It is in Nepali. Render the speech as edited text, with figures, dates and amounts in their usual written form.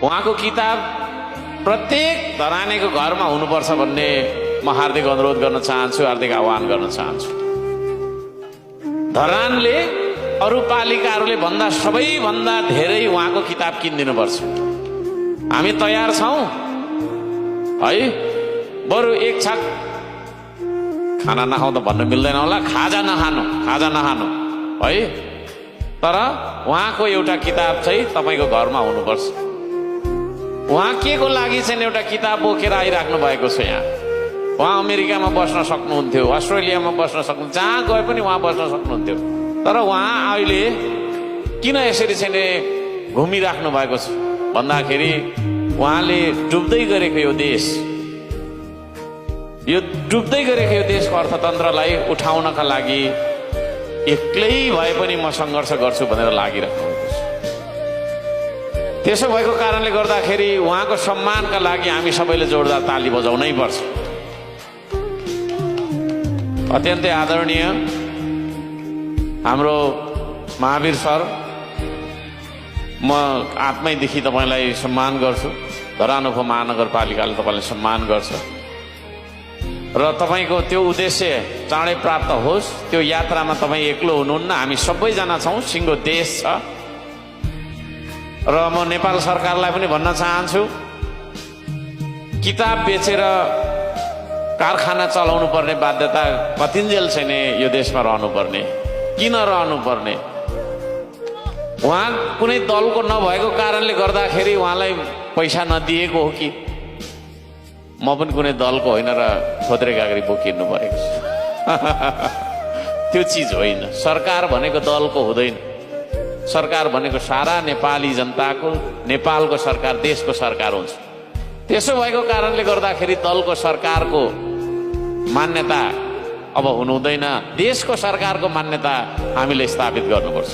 उहाँको किताब प्रत्येक धरानेको घरमा हुनुपर्छ भन्ने म हार्दिक अनुरोध गर्न चाहन्छु, हार्दिक आह्वान गर्न चाहन्छु। धरानले अरू पालिकाहरूले भन्दा सबैभन्दा धेरै उहाँको किताब किनिदिनुपर्छ। हामी तयार छौँ है। बरु एक छाक खाना नखाउँदा भन्नु मिल्दैन होला, खाजा नखानु है, तर उहाँको एउटा किताब चाहिँ तपाईँको घरमा हुनुपर्छ। उहाँ के को लागि चाहिँ एउटा किताब बोकेर आइराख्नु भएको छ। यहाँ उहाँ अमेरिकामा बस्न सक्नुहुन्थ्यो, अस्ट्रेलियामा बस्न सक्नु, जहाँ गए पनि उहाँ बस्न सक्नुहुन्थ्यो, तर उहाँ अहिले किन यसरी चाहिँ घुमिराख्नु भएको छ भन्दाखेरि उहाँले डुब्दै गरेको यो देशको अर्थतन्त्रलाई उठाउनका लागि एक्लै भए पनि म सङ्घर्ष गर्छु भनेर लागिराख्नु भएको छ। त्यसो भएको कारणले गर्दाखेरि उहाँको सम्मानका लागि हामी सबैले जोरदार ताली बजाउनै पर्छ। अत्यन्तै आदरणीय हाम्रो महावीर सर, म आत्मैदेखि तपाईँलाई सम्मान गर्छु। धरान उपमहानगरपालिकाले तपाईँलाई सम्मान गर्छ र तपाईँको त्यो उद्देश्य चाँडै प्राप्त होस्। त्यो यात्रामा तपाईँ एक्लो हुनुहुन्न, हामी सबैजना छौँ, सिङ्गो देश छ। र म नेपाल सरकारलाई पनि भन्न चाहन्छु, किताब बेचेर कारखाना चलाउनु पर्ने बाध्यता कतिन्जेल छैन यो देशमा रहनुपर्ने, किन रहनुपर्ने? उहाँ कुनै दलको नभएको कारणले गर्दाखेरि उहाँलाई पैसा नदिएको हो कि? म पनि कुनै दलको होइन र खोद्रे कागरी बोकिनु परेको छ। त्यो चिज होइन। सरकार भनेको दलको हुँदैन। सरकार भनेको सारा नेपाली जनताको, नेपालको सरकार, देशको सरकार हुन्छ। त्यसो भएको कारणले गर्दाखेरि दलको सरकारको मान्यता अब हुनुहुँदैन। देशको सरकारको मान्यता हामीले स्थापित गर्नुपर्छ।